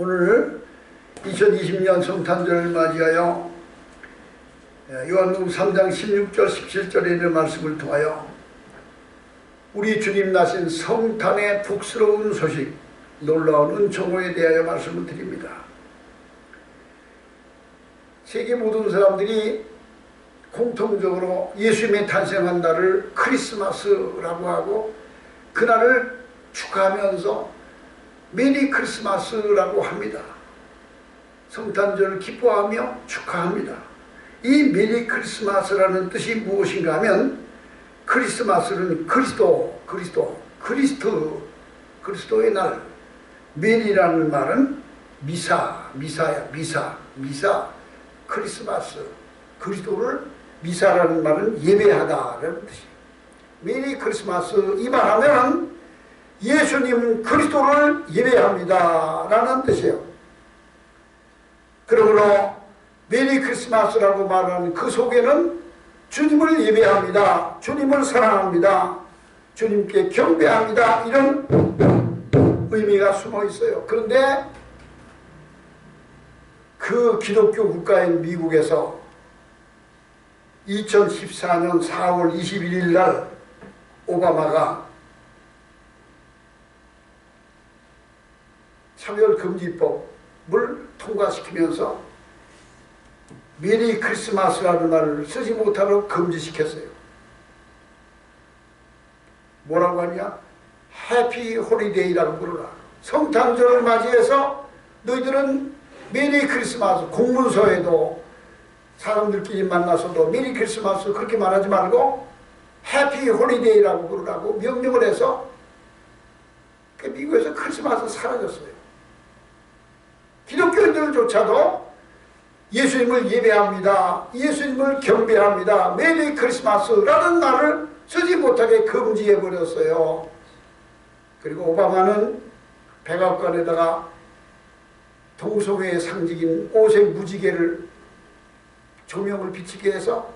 오늘 2020년 성탄절을 맞이하여 요한복음 3장 16절 17절에 있는 말씀을 통하여 우리 주님 나신 성탄의 복스러운 소식, 놀라운 은총에 대하여 말씀을 드립니다. 세계 모든 사람들이 공통적으로 예수님의 탄생한 날을 크리스마스라고 하고 그날을 축하하면서 메리 크리스마스라고 합니다. 성탄절을 기뻐하며 축하합니다. 이 메리 크리스마스라는 뜻이 무엇인가 하면 크리스마스는 그리스도의 날. 메리라는 말은 미사, 크리스마스. 그리스도를 미사라는 말은 예배하다라는 뜻이에요. 메리 크리스마스 이 말하면 예수님 그리스도를 예배합니다 라는 뜻이에요. 그러므로 메리 크리스마스라고 말하는 그 속에는 주님을 예배합니다, 주님을 사랑합니다, 주님께 경배합니다, 이런 의미가 숨어 있어요. 그런데 그 기독교 국가인 미국에서 2014년 4월 21일 날 오바마가 차별금지법을 통과시키면서 메리 크리스마스라는 말을 쓰지 못하도록 금지시켰어요. 뭐라고 하냐? 해피 홀리데이라고 부르라. 성탄절을 맞이해서 너희들은 메리 크리스마스, 공문서에도 사람들끼리 만나서도 메리 크리스마스 그렇게 말하지 말고 해피 홀리데이라고 부르라고 명령을 해서 미국에서 크리스마스 사라졌어요. 기독교인들조차도 예수님을 예배합니다, 예수님을 경배합니다, 메리 크리스마스라는 말을 쓰지 못하게 금지해버렸어요. 그리고 오바마는 백악관에다가 동성애의 상징인 오색 무지개를 조명을 비치게 해서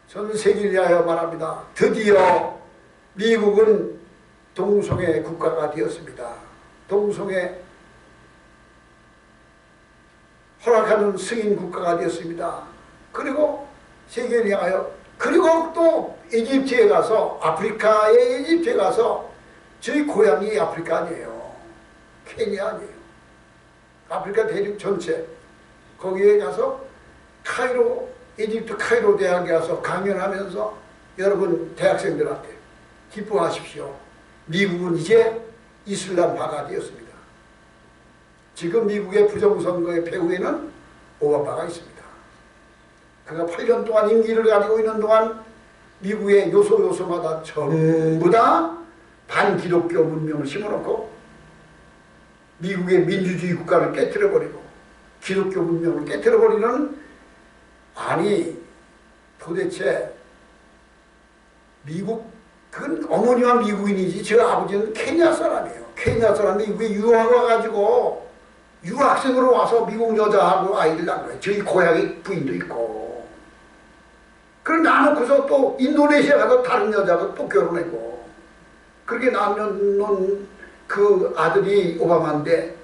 전 세계를 위하여 말합니다. 드디어 미국은 동성애 국가가 되었습니다. 동성애 허락하는 승인 국가가 되었습니다. 그리고 세계를 향하여, 그리고 또 이집트에 가서, 아프리카의 이집트에 가서, 저희 고향이 아프리카 아니에요, 케냐 아니에요, 아프리카 대륙 전체, 거기에 가서 카이로, 이집트 카이로 대학에 가서 강연하면서 여러분 대학생들한테 기뻐하십시오, 미국은 이제 이슬람화가 되었습니다. 지금 미국의 부정선거의 배후에는 오바마가 있습니다. 그가 8년 동안 임기를 가지고 있는 동안 미국의 요소마다 전부 다 반기독교 문명을 심어놓고 미국의 민주주의 국가를 깨뜨려버리고 기독교 문명을 깨뜨려버리는, 아니 도대체 미국, 그건 어머니와 미국인이지 저 아버지는 케냐 사람이에요. 케냐 사람이 미국에 유학 와가지고 유학생으로 와서 미국 여자하고 아이를 낳은 거예요. 저희 고향에 부인도 있고. 그걸 낳아놓고서 또 인도네시아 가서 다른 여자하고 또 결혼했고. 그렇게 낳는 그 아들이 오바마인데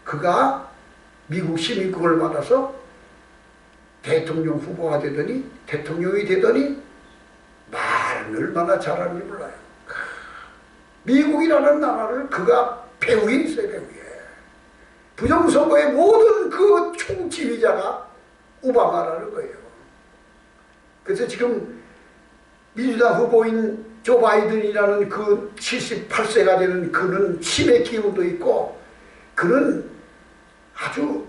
그가 미국 시민권을 받아서 대통령 후보가 되더니, 대통령이 되더니 말은 얼마나 잘하는지 몰라요. 미국이라는 나라를 그가 배후에 있어요, 배후에. 부정선거의 모든 그 총지휘자가 오바마라는 거예요. 그래서 지금 민주당 후보인 조 바이든이라는 그 78세가 되는 그는 치매 기운도 있고, 그는 아주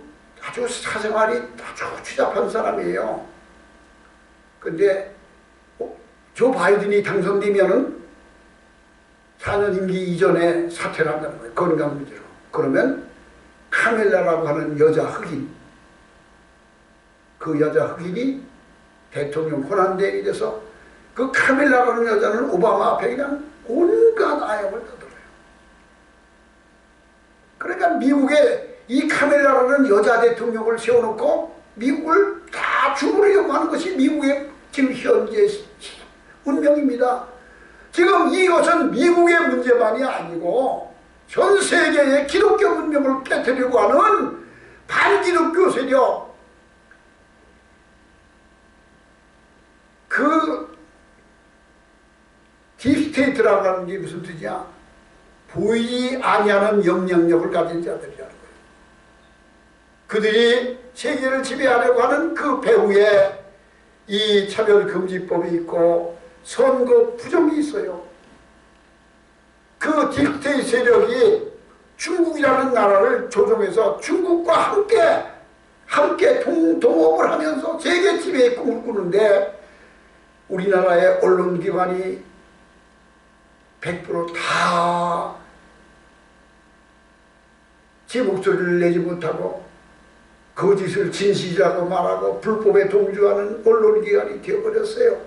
사생활이 아주 추잡한 사람이에요. 근데 조 바이든이 당선되면은 4년 임기 이전에 사퇴를 한다는 거예요. 건강 문제로. 그러면 카멜라라고 하는 여자 흑인, 그 여자 흑인이 대통령 권한대행이 돼서 그 카멜라라는 여자는 오바마 앞에 그냥 온갖 아역을 떠들어요. 그러니까 미국에 이 카멜라라는 여자 대통령을 세워놓고 미국을 다 주무르려고 하는 것이 미국의 지금 현재 운명입니다. 지금 이것은 미국의 문제만이 아니고 전 세계의 기독교 문명을 깨뜨리려고 하는 반기독교 세력, 그 딥스테이트라고 하는 게 무슨 뜻이야? 보이지 아니하는 영향력을 가진 자들이라는 거예요. 그들이 세계를 지배하려고 하는 그 배후에 이 차별금지법이 있고 선거 부정이 있어요. 그 딥스테이트 세력이 중국이라는 나라를 조종해서 중국과 함께 동업을 하면서 세계 지배의 꿈을 꾸는데 우리나라의 언론기관이 100% 다 제 목소리를 내지 못하고 거짓을 진실이라고 말하고 불법에 동조하는 언론기관이 되어버렸어요.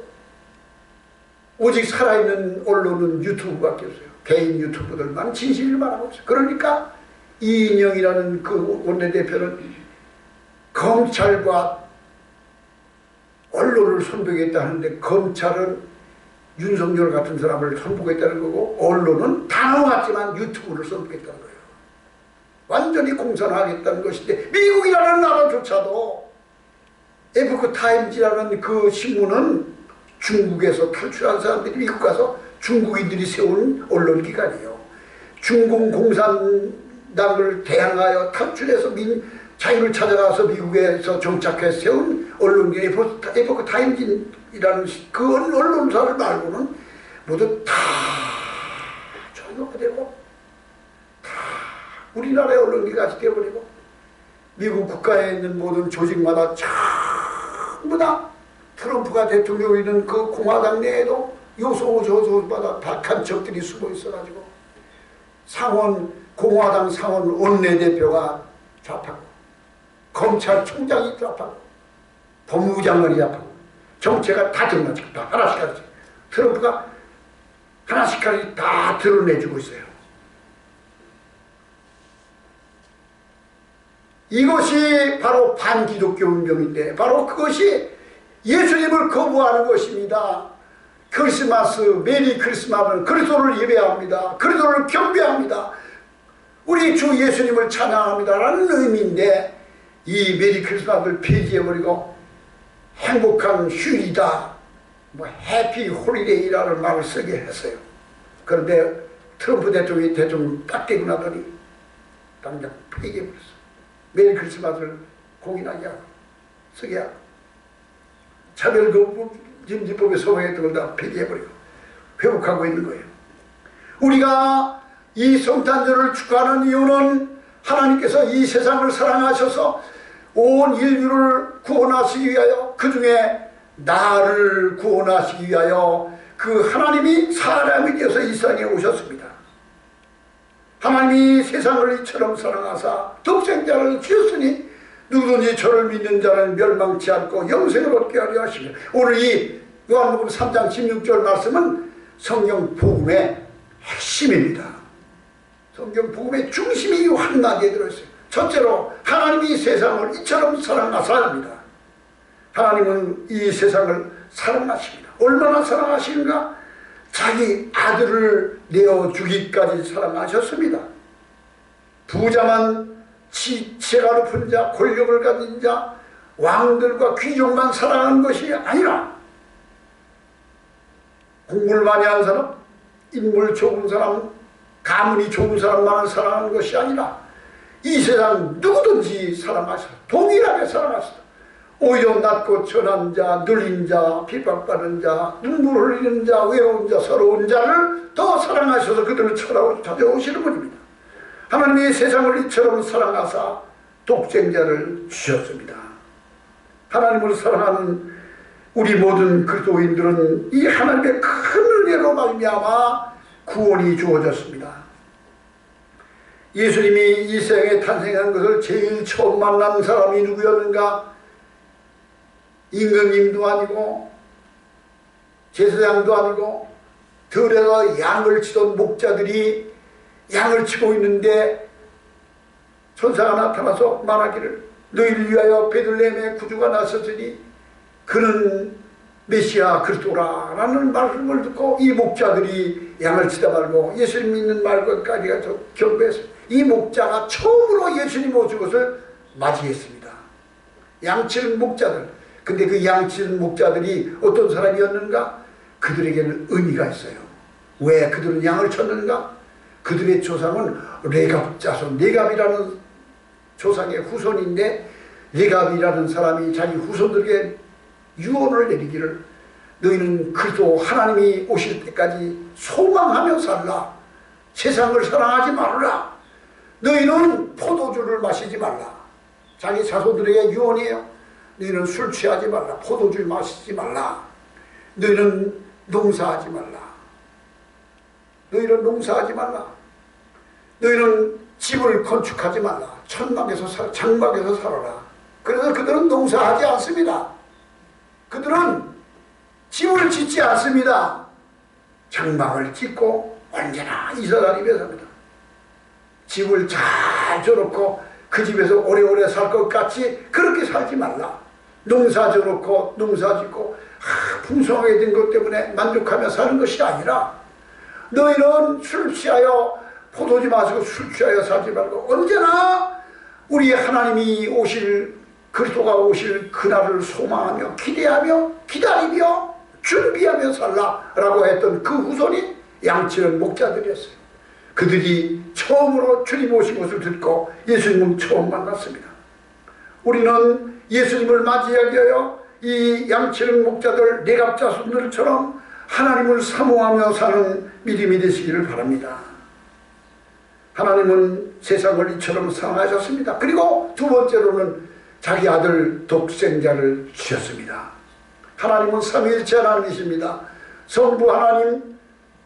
오직 살아있는 언론은 유튜브밖에 없어요. 개인 유튜브들만 진실을 말하고 있어요. 그러니까 이인영이라는 그 원내대표는 검찰과 언론을 선동했다 하는데 검찰은 윤석열 같은 사람을 선동했다는 거고 언론은 단어 같지만 유튜브를 선동했다는 거예요. 완전히 공산화하겠다는 것인데 미국이라는 나라조차도 에포크 타임즈라는 그 신문은 중국에서 탈출한 사람들이 미국 가서 중국인들이 세운 언론기관이에요. 중공 공산당을 대항하여 탈출해서 자유를 찾아가서 미국에서 정착해서 세운 언론기관 에포크 타임즈라는 그 언론사를 말고는 모두 다 조용화되고 우리나라의 언론기관이 되어버리고 미국 국가에 있는 모든 조직마다 전부 다 트럼프가 대통령이 있는 그 공화당 내에도 요소마다 박한 적들이 숨어 있어가지고 공화당 상원 원내대표가 좌파고 검찰총장이 좌파고 법무부 장관이 좌파고 정체가 다 드러나죠. 다 하나씩 트럼프가 하나씩 다 드러내주고 있어요. 이것이 바로 반기독교 운동인데 바로 그것이 예수님을 거부하는 것입니다. 크리스마스, 메리 크리스마스는 그리스도를 예배합니다. 그리스도를 경배합니다. 우리 주 예수님을 찬양합니다 라는 의미인데 이 메리 크리스마스를 폐지해버리고 행복한 휴일이다, 해피 홀리데이라는 말을 쓰게 했어요. 그런데 트럼프 대통령이 대통령 딱 되고 나더니 당장 폐기해버렸어요. 메리 크리스마스를 공인하게 하고 쓰게 하고 차별금지법에 소송했던 걸 다 폐기해버리고 회복하고 있는 거예요. 우리가 이 성탄절을 축하하는 이유는 하나님께서 이 세상을 사랑하셔서 온 인류를 구원하시기 위하여 그 중에 나를 구원하시기 위하여 그 하나님이 사람이 되어서 이 세상에 오셨습니다. 하나님이 세상을 이처럼 사랑하사 독생자를 주셨으니 누구든지 저를 믿는 자는 멸망치 않고 영생을 얻게 하려 하시며 오늘 이 요한복음 3장 16절 말씀은 성경 복음의 핵심입니다. 성경 복음의 중심이 한마디에 들어있어요. 첫째로 하나님이 세상을 이처럼 사랑하사입니다. 하나님은 이 세상을 사랑하십니다. 얼마나 사랑하시는가? 자기 아들을 내어주기까지 사랑하셨습니다. 부자만 지혜가 높은 자, 권력을 가진 자, 왕들과 귀족만 사랑하는 것이 아니라 공부를 많이 하는 사람, 인물 좋은 사람, 가문이 좋은 사람만을 사랑하는 것이 아니라 이 세상 누구든지 사랑하시다. 동일하게 사랑하시다. 오히려 낮고 천한 자, 눌린 자, 핍박받는 자, 눈물 흘리는 자, 외로운 자, 서러운 자를 더 사랑하셔서 그들을 찾아오시는 분입니다. 하나님이 세상을 이처럼 사랑하사 독생자를 주셨습니다. 하나님을 사랑하는 우리 모든 그리스도인들은 이 하나님의 큰 은혜로 말미암아 구원이 주어졌습니다. 예수님이 이 세상에 탄생한 것을 제일 처음 만난 사람이 누구였는가? 임금님도 아니고 제사장도 아니고 들에서 양을 치던 목자들이 양을 치고 있는데 천사가 나타나서 말하기를 너희를 위하여 베들레헴에 구주가 나섰으니 그는 메시아 그리스도라는 말씀을 듣고 이 목자들이 양을 치다 말고 예수님 믿는 말과까지가 경배했어요. 이 목자가 처음으로 예수님 오신 것을 맞이했습니다. 양치는 목자들. 근데 그 양치는 목자들이 어떤 사람이었는가? 그들에게는 의미가 있어요. 왜 그들은 양을 쳤는가? 그들의 조상은 레갑 자손, 레갑이라는 조상의 후손인데, 레갑이라는 사람이 자기 후손들에게 유언을 내리기를, 너희는 그리스도 하나님이 오실 때까지 소망하며 살라. 세상을 사랑하지 말라. 너희는 포도주를 마시지 말라. 자기 자손들에게 유언이에요. 너희는 술 취하지 말라. 포도주 마시지 말라. 너희는 농사하지 말라. 너희는 농사하지 말라. 너희는 집을 건축하지 말라. 장막에서 살아라. 그래서 그들은 농사하지 않습니다. 그들은 집을 짓지 않습니다. 장막을 짓고 언제나 이사다니며 삽니다. 집을 잘 져놓고 그 집에서 오래오래 살 것 같이 그렇게 살지 말라. 농사 져놓고 농사 짓고 풍성하게 된 것 때문에 만족하며 사는 것이 아니라, 너희는 술 취하여 포도주 마시고 술 취하여 살지 말고 언제나 우리 하나님이 오실, 그리스도가 오실 그날을 소망하며 기대하며 기다리며 준비하며 살라라고 했던 그 후손이 양치는 목자들이었어요. 그들이 처음으로 주님 오신 것을 듣고 예수님을 처음 만났습니다. 우리는 예수님을 맞이하기 위하여 이 양치는 목자들, 레갑 자손들처럼 하나님을 사모하며 사는 믿음이 되시기를 바랍니다. 하나님은 세상을 이처럼 사랑하셨습니다. 그리고 두 번째로는 자기 아들 독생자를 주셨습니다. 하나님은 삼위일체 하나님이십니다. 성부 하나님,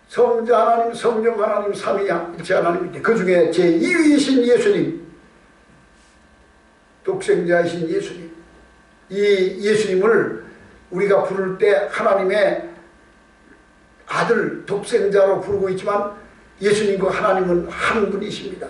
성자 하나님, 성령 하나님, 삼위일체 하나님인데 그 중에 제2위이신 예수님, 독생자이신 예수님, 이 예수님을 우리가 부를 때 하나님의 아들 독생자로 부르고 있지만 예수님과 하나님은 한 분이십니다.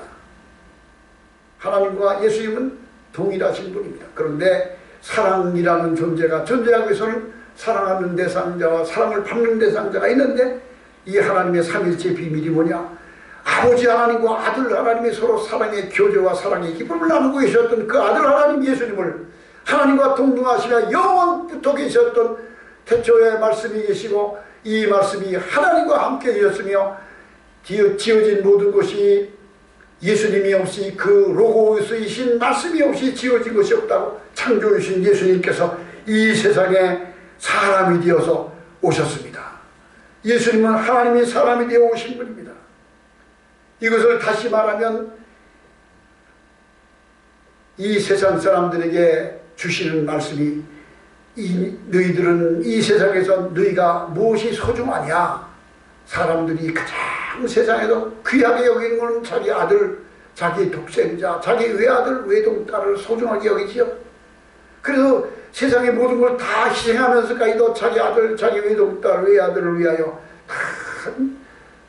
하나님과 예수님은 동일하신 분입니다. 그런데 사랑이라는 존재가 존재하고 있어서는 사랑하는 대상자와 사랑을 받는 대상자가 있는데, 이 하나님의 삼일체 비밀이 뭐냐? 아버지 하나님과 아들 하나님이 서로 사랑의 교제와 사랑의 기쁨을 나누고 계셨던 그 아들 하나님 예수님을 하나님과 동등하시며 영원부터 계셨던 태초에 말씀이 계시고 이 말씀이 하나님과 함께 계셨으며 지어진 모든 것이 예수님이 없이, 그 로고스이신 말씀이 없이 지어진 것이 없다고 창조주신 예수님께서 이 세상에 사람이 되어서 오셨습니다. 예수님은 하나님이 사람이 되어 오신 분입니다. 이것을 다시 말하면 이 세상 사람들에게 주시는 말씀이, 너희들은 이 세상에서 너희가 무엇이 소중하냐? 사람들이 가장 세상에서 귀하게 여기는 것은 자기 아들, 자기 독생자, 자기 외아들, 외동딸을 소중하게 여기지요. 그래서 세상의 모든 걸 다 희생하면서까지도 자기 아들, 자기 외동딸, 외아들을 위하여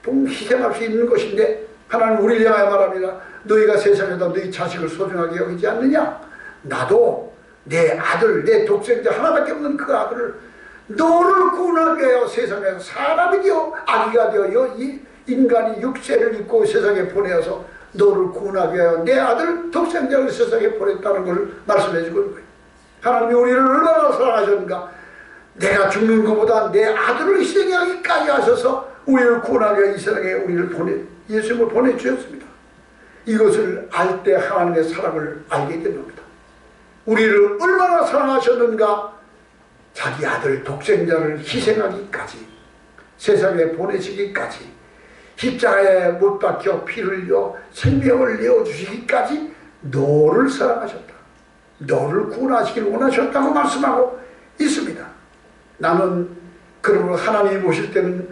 희생할 수 있는 것인데, 하나님 우리를 향하여 말합니다. 너희가 세상에다 너희 자식을 소중하게 여기지 않느냐? 나도 내 아들, 내 독생자 하나밖에 없는 그 아들을 너를 구원하기 위하여 세상에서 사람이 되어 아기가 되어 이 인간이 육체를 입고 세상에 보내어서 너를 구원하기 위하여 내 아들 독생자를 세상에 보냈다는 걸 말씀해 주고 있는 거예요. 하나님이 우리를 얼마나 사랑하셨는가? 내가 죽는 것보다 내 아들을 희생하기까지 하셔서 우리를 구원하기 위해 이 세상에 우리를 예수님을 보내주셨습니다. 이것을 알 때 하나님의 사랑을 알게 된 겁니다. 우리를 얼마나 사랑하셨는가? 자기 아들 독생자를 희생하기까지, 세상에 보내시기까지, 십자가에 못 박혀 피를 흘려 생명을 내어주시기까지 너를 사랑하셨다. 너를 구원하시기를 원하셨다고 말씀하고 있습니다. 나는 그러므로 하나님이 보실 때는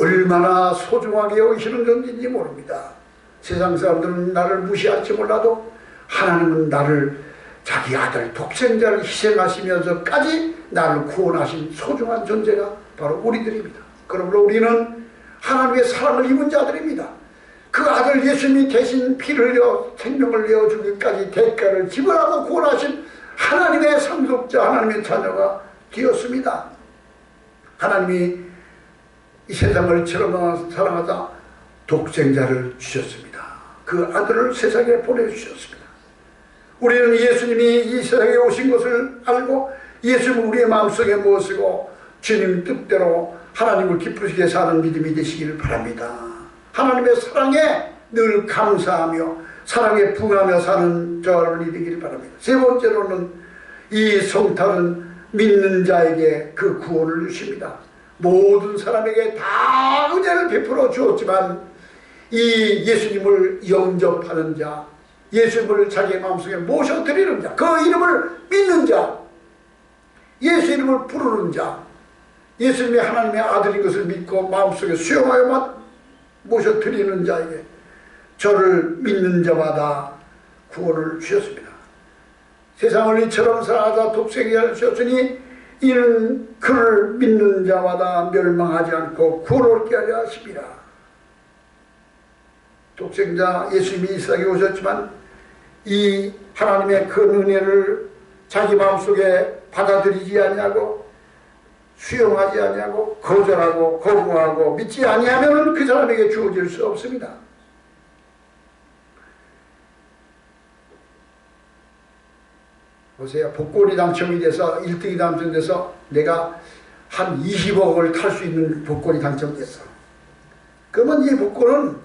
얼마나 소중하게 여기시는 존재인지 모릅니다. 세상 사람들은 나를 무시할지 몰라도 하나님은 나를, 자기 아들 독생자를 희생하시면서까지 나를 구원하신 소중한 존재가 바로 우리들입니다. 그러므로 우리는 하나님의 사랑을 입은 자들입니다. 그 아들 예수님이 대신 피를 흘려 생명을 내어주기까지 대가를 지불하고 구원하신 하나님의 상속자, 하나님의 자녀가 되었습니다. 하나님이 이 세상을 처럼 사랑하사 독생자를 주셨습니다. 그 아들을 세상에 보내주셨습니다. 우리는 예수님이 이 세상에 오신 것을 알고 예수님을 우리의 마음속에 모시고 주님 뜻대로 하나님을 기쁘시게 사는 믿음이 되시기를 바랍니다. 하나님의 사랑에 늘 감사하며 사랑에 부응하며 사는 저를 이루기를 바랍니다. 세 번째로는 이 성탄은 믿는 자에게 그 구원을 주십니다. 모든 사람에게 다 은혜를 베풀어 주었지만 이 예수님을 영접하는 자, 예수님을 자기의 마음속에 모셔드리는 자, 그 이름을 믿는 자, 예수 이름을 부르는 자, 예수님이 하나님의 아들인 것을 믿고 마음속에 수용하여 모셔드리는 자에게 저를 믿는 자마다 구원을 주셨습니다. 세상을 이처럼 사랑하사 독생자를 주셨으니 이는 그를 믿는 자마다 멸망하지 않고 구원을 얻게 하려 하십니다. 독생자 예수님이 이 세상에 오셨지만 이 하나님의 그 은혜를 자기 마음속에 받아들이지 아니하고 수용하지 아니하고 거절하고 거부하고 믿지 아니하면 그 사람에게 주어질 수 없습니다. 보세요. 복권이 당첨이 돼서 1등이 당첨돼서 내가 한 20억을 탈 수 있는 복권이 당첨됐어. 그러면 이 복권은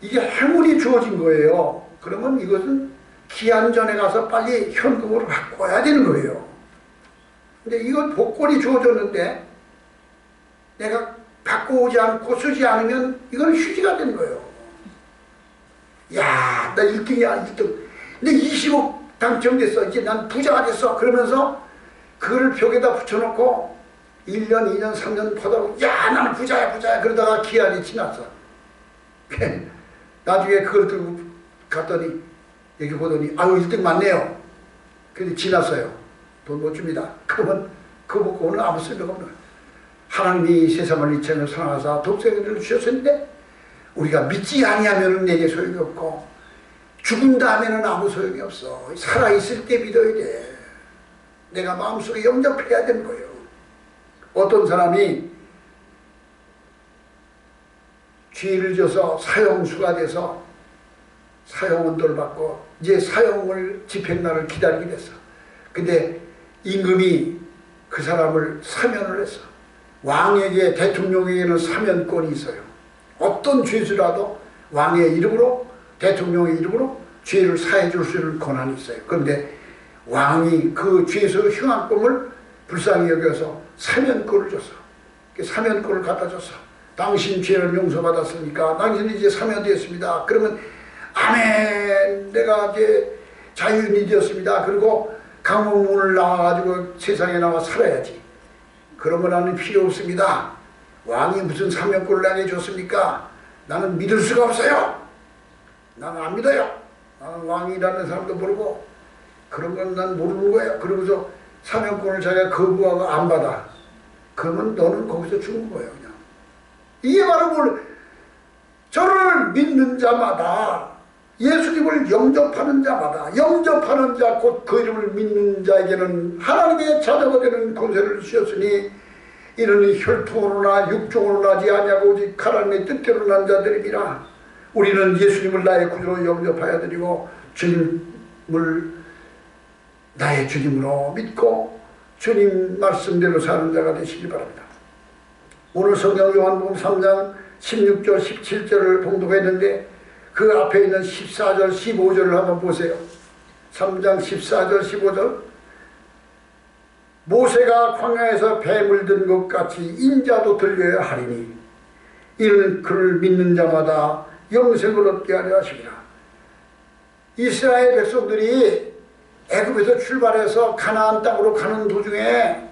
이게 행운이 주어진 거예요. 그러면 이것은 기한 전에 가서 빨리 현금으로 바꿔야 되는 거예요. 근데 이건 복권이 주어졌는데 내가 바꾸지 않고 쓰지 않으면 이건 휴지가 되는 거예요. 야, 나 1등이야, 1등. 근데 20억 당첨됐어. 이제 난 부자가 됐어. 그러면서 그거를 벽에다 붙여놓고 1년, 2년, 3년 보다가 야, 나는 부자야, 부자야. 그러다가 기한이 지났어. 나중에 그걸 들고 갔더니 여기 보더니 아유 1등 맞네요. 근데 지났어요. 돈 못 줍니다. 그러면 그 복권은 아무 쓸모가 없는 거예요. 하나님이 세상을 이처럼 사랑하사 독생자를 주셨는데 우리가 믿지 아니하면 내게 소용이 없고 죽은 다음에는 아무 소용이 없어. 살아있을 때 믿어야 돼. 내가 마음속에 영접해야 되는 거예요. 어떤 사람이 죄를 져서 사형수가 돼서 사형언도를 받고 이제 사형을 집행날을 기다리게 됐어. 근데 임금이 그 사람을 사면을 했어. 왕에게, 대통령에게는 사면권이 있어요. 어떤 죄수라도 왕의 이름으로, 대통령의 이름으로 죄를 사해 줄 수 있는 권한이 있어요. 그런데 왕이 그 죄수 흉악범을 불쌍히 여겨서 사면권을 줬어. 사면권을 갖다 줬어. 당신 죄를 용서받았으니까 당신이 이제 사면되었습니다. 그러면 아멘, 내가 이제 자유인이 되었습니다. 그리고 강문을 나와가지고 세상에 나와 살아야지. 그런 거 나는 필요 없습니다. 왕이 무슨 사면권을 나게 줬습니까? 나는 믿을 수가 없어요. 나는 안 믿어요. 나는 왕이라는 사람도 모르고 그런 건 난 모르는 거예요. 그러면서 사면권을 자기가 거부하고 안 받아. 그러면 너는 거기서 죽은 거예요. 그냥. 이게 바로 저를 믿는 자마다, 예수님을 영접하는 자마다, 영접하는 자 곧 그 이름을 믿는 자에게는 하나님의 자녀가 되는 권세를 주셨으니 이는 혈통으로나 육종으로 나지 아니하고 오직 하나님의 뜻대로 난 자들입니다. 우리는 예수님을 나의 구주로 영접하여 드리고 주님을 나의 주님으로 믿고 주님 말씀대로 사는 자가 되시기 바랍니다. 오늘 성경 요한복음 3장 16절 17절을 봉독했는데 그 앞에 있는 14절 15절을 한번 보세요. 3장 14절 15절 모세가 광야에서 뱀을 든 것 같이 인자도 들려야 하리니 이는 그를 믿는 자마다 영생을 얻게 하려 하십니다. 이스라엘 백성들이 애굽에서 출발해서 가나안 땅으로 가는 도중에,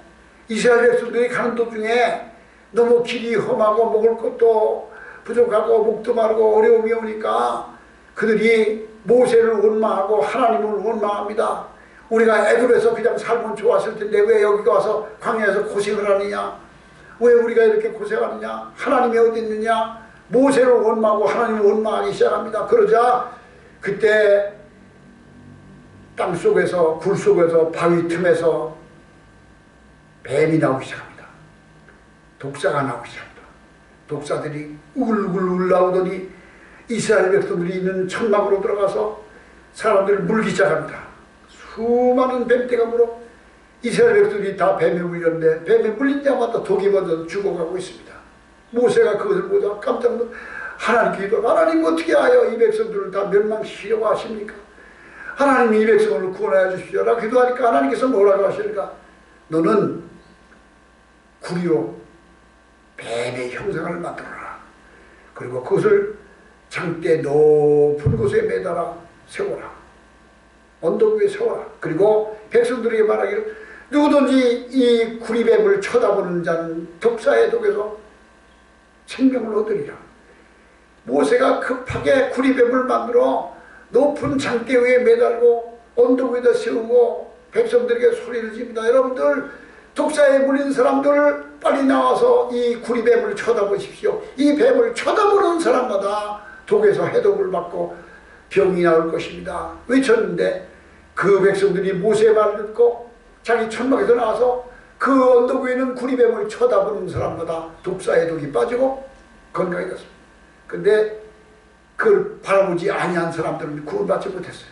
이스라엘 백성들이 가는 도중에 너무 길이 험하고 먹을 것도 부족하고 목도 마르고 어려움이 오니까 그들이 모세를 원망하고 하나님을 원망합니다. 우리가 애굽에서 그냥 살면 좋았을 텐데 왜 여기 와서 광야에서 고생을 하느냐, 왜 우리가 이렇게 고생하느냐, 하나님이 어디 있느냐, 모세를 원망하고 하나님을 원망하기 시작합니다. 그러자 그때 땅속에서, 굴 속에서, 바위 틈에서 뱀이 나오기 시작합니다. 독사가 나오기 시작합니다. 독사들이 울울울 나오더니 이스라엘 백성들이 있는 천막으로 들어가서 사람들을 물기 시작합니다. 수많은 뱀떼가 물어 이스라엘 백성들이 다 뱀에 물렸는데 뱀에 물린 자마다 독이 먼저 죽어가고 있습니다. 모세가 그것을 보자 깜짝 놀라 하나님께 기도, 하나님 어떻게 하여 이 백성들을 다 멸망시키려고 하십니까? 하나님이 이 백성을 구원하여 주시오라 기도하니까 하나님께서 뭐라고 하시니까 너는 구리로 뱀의 형상을 만들어라. 그리고 그것을 장대 높은 곳에 매달아 세워라. 언덕 위에 세워라. 그리고 백성들에게 말하기를 누구든지 이 구리뱀을 쳐다보는 자는 독사의 독에서 생명을 얻으리라. 모세가 급하게 구리뱀을 만들어 높은 장대 위에 매달고 언덕 위에다 세우고 백성들에게 소리를 집니다. 여러분들 독사에 물린 사람들 빨리 나와서 이 구리뱀을 쳐다보십시오. 이 뱀을 쳐다보는 사람마다 독에서 해독을 받고 병이 나올 것입니다. 외쳤는데 그 백성들이 모세의 말을 듣고 자기 천막에서 나와서 그 언덕 위에 있는 구리뱀을 쳐다보는 사람마다 독사의 독이 빠지고 건강해졌습니다. 근데 그걸 바라보지 아니한 사람들은 구원받지 못했어요.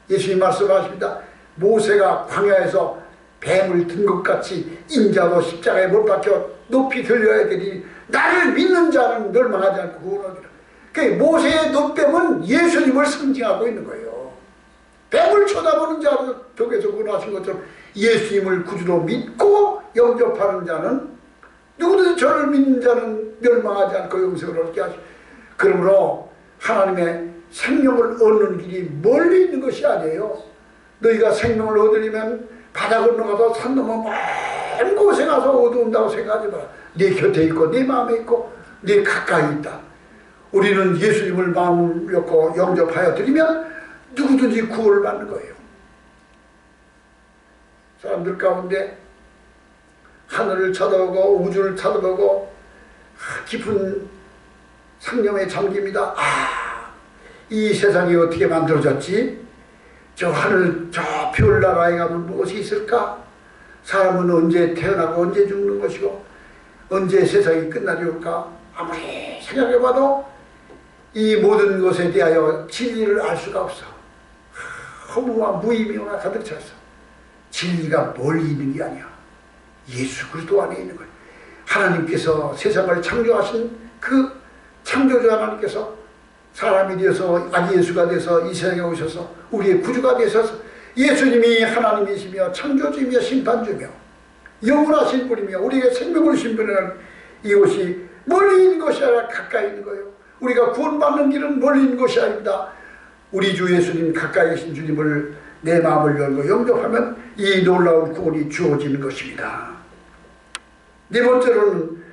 예수님 말씀하십니다. 모세가 광야에서 뱀을 든 것 같이 인자도 십자가에 못 박혀 높이 들려야 되니 나를 믿는 자는 멸망하지 않고 구원하리라. 그러니까 모세의 노뱀은 예수님을 상징하고 있는 거예요. 뱀을 쳐다보는 자는 벽에서 구원하신 것처럼 예수님을 구주로 믿고 영접하는 자는 누구든지 저를 믿는 자는 멸망하지 않고 영생을 얻게 하시오. 그러므로 하나님의 생명을 얻는 길이 멀리 있는 것이 아니에요. 너희가 생명을 얻으려면 바다 건너가서 산 넘어 먼 곳에 가서 얻어온다고 생각하지 마라. 네 곁에 있고 네 마음에 있고 네 가까이 있다. 우리는 예수님을 마음을 열고 영접하여 드리면 누구든지 구원을 받는 거예요. 사람들 가운데 하늘을 쳐다보고 우주를 쳐다보고 깊은 상념에 잠깁니다. 이 세상이 어떻게 만들어졌지? 저 하늘 저 별 나라에 가면 무엇이 있을까? 사람은 언제 태어나고 언제 죽는 것이고 언제 세상이 끝날이 올까? 아무리 생각해봐도 이 모든 것에 대하여 진리를 알 수가 없어. 허무와 무의미가 가득 찼어. 진리가 멀리 있는 게 아니야. 예수 그리스도 안에 있는 거야. 하나님께서 세상을 창조하신 그 창조자 하나님께서 사람이 되어서 아기 예수가 돼서 이 세상에 오셔서 우리의 구주가 되셔서 예수님이 하나님이시며 창조주이며 심판주며 영원하신 분이며 우리에게 생명을 주신 분이라는 이것이 멀리 있는 것이 아니라 가까이 있는 거예요. 우리가 구원받는 길은 멀리 있는 것이 아닙니다. 우리 주 예수님 가까이 계신 주님을 내 마음을 열고 영접하면 이 놀라운 구원이 주어지는 것입니다. 네 번째로는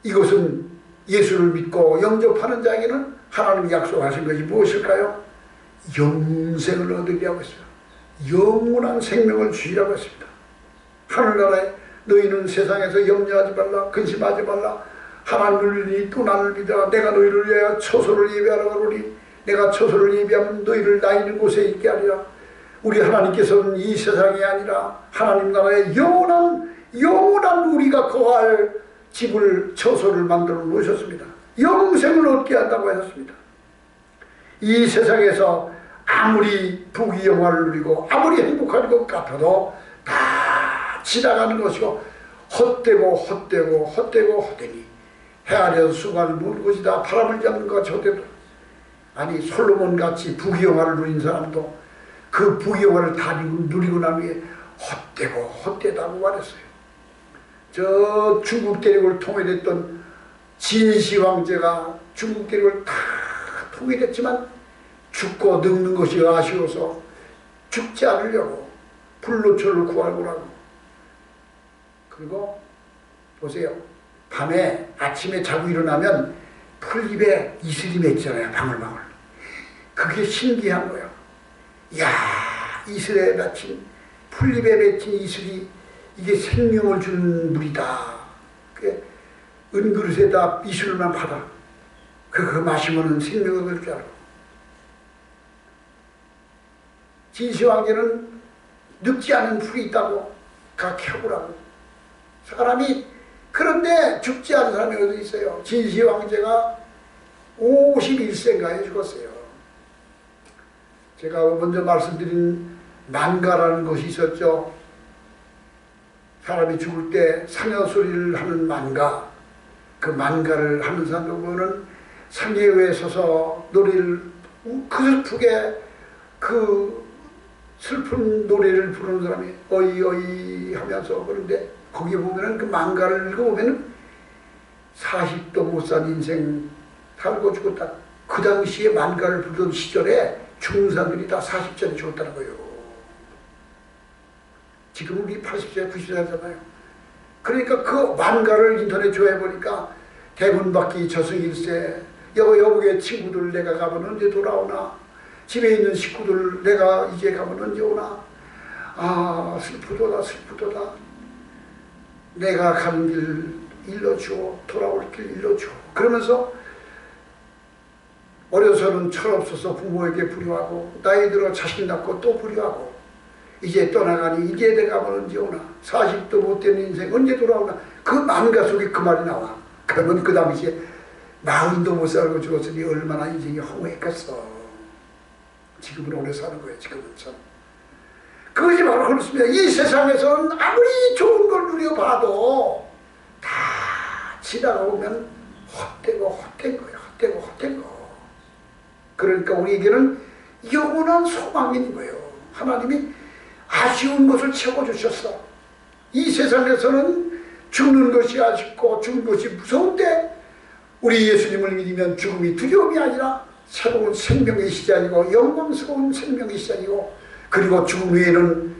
이것은 예수를 믿고 영접하는 자에게는 하나님이 약속하신 것이 무엇일까요? 영생을 얻으리라고 했어요. 영원한 생명을 주시라고 했습니다. 하늘나라에 너희는 세상에서 염려하지 말라 근심하지 말라 하나님을 믿으니 또 나를 믿어라. 내가 너희를 위하여 처소를 예비하라고 하노니 내가 처소를 예비하면 너희를 나 있는 곳에 있게 하리라. 우리 하나님께서는 이 세상이 아니라 하나님 나라의 영원한 우리가 거할 집을 처소를 만들어 놓으셨습니다. 영생을 얻게 한다고 하셨습니다. 이 세상에서 아무리 부귀영화를 누리고 아무리 행복한 것 같아도 다 지나가는 것이고 헛되니 헤아려서 수많은 모든 것이 다 바람을 잡는 것 같이 헛되다. 아니 솔로몬같이 부귀영화를 누린 사람도 그 부귀영화를 다 누리고 난 후에 헛되다고 말했어요. 저 중국 대륙을 통일했던 진시 황제가 중국 대륙을 다 통일했지만 죽고 늙는 것이 아쉬워서 죽지 않으려고 불로초를 구하고 그리고 보세요. 밤에 아침에 자고 일어나면 풀잎에 이슬이 맺잖아요. 방울방울. 그게 신기한 거예요. 이야, 이슬에 맺힌 풀잎에 맺힌 이슬이 이게 생명을 주는 물이다. 은그릇에다 이슬만 받아. 그거 마시면 생명을 얻을 줄 알고. 진시황제는 늙지 않은 풀이 있다고 가 캐오라고. 사람이 그런데 죽지 않은 사람이 어디 있어요? 진시 황제가 51세인가에 죽었어요. 제가 먼저 말씀드린 만가라는 것이 있었죠. 사람이 죽을 때 상여소리를 하는 만가, 그 만가를 하는 사람 보면은 상에 위에 서서 노래를 그 슬프게 그 슬픈 노래를 부르는 사람이 어이 어이 하면서 그런데 거기 보면은 그 만가를 읽어보면은 40도 못 산 인생 살고 죽었다. 그 당시에 만가를 부르던 시절에 죽는 사람들이 다 40전에 죽었다는 거예요. 지금 우리 80세, 90세잖아요. 그러니까 그 만가를 인터넷 조회해보니까 대문밖이 저승일세, 여보게 친구들 내가 가면 언제 돌아오나, 집에 있는 식구들 내가 이제 가면 언제 오나, 아 슬프도다 슬프도다, 내가 가는 길 일러주오, 돌아올 길 일러주오. 그러면서 어려서는 철없어서 부모에게 불효하고, 나이 들어 자식 낳고 또 불효하고, 이제 떠나가니 이제 내가 가면 언제 오나, 40도 못된 인생 언제 돌아오나, 그 만가 속에 그 말이 나와. 그러면 그 당시에 40도 못 살고 죽었으니 얼마나 인생이 허무했겠어. 지금은 오래 사는 거예요. 지금은 참. 그것이 바로 그렇습니다. 이 세상에서는 아무리 좋은 걸 누려봐도 다 지나가 보면 헛되고 헛된 거예요. 헛되고 헛된 거. 그러니까 우리에게는 영원한 소망이 있는 거예요. 하나님이 아쉬운 것을 채워주셨어. 이 세상에서는 죽는 것이 아쉽고 죽는 것이 무서운데 우리 예수님을 믿으면 죽음이 두려움이 아니라 새로운 생명의 시작이고 영광스러운 생명의 시작이고, 그리고 죽음 후에는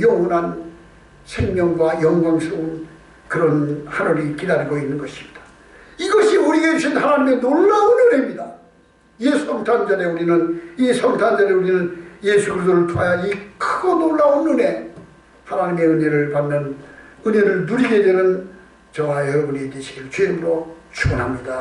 영원한 생명과 영광스러운 그런 하늘이 기다리고 있는 것입니다. 이것이 우리에게 주신 하나님의 놀라운 은혜입니다. 이 성탄절에 우리는 예수 그리스도를 통하여 이 크고 놀라운 은혜, 하나님의 은혜를 받는, 은혜를 누리게 되는 저와 여러분이 되시길 주의 이름으로 축원합니다.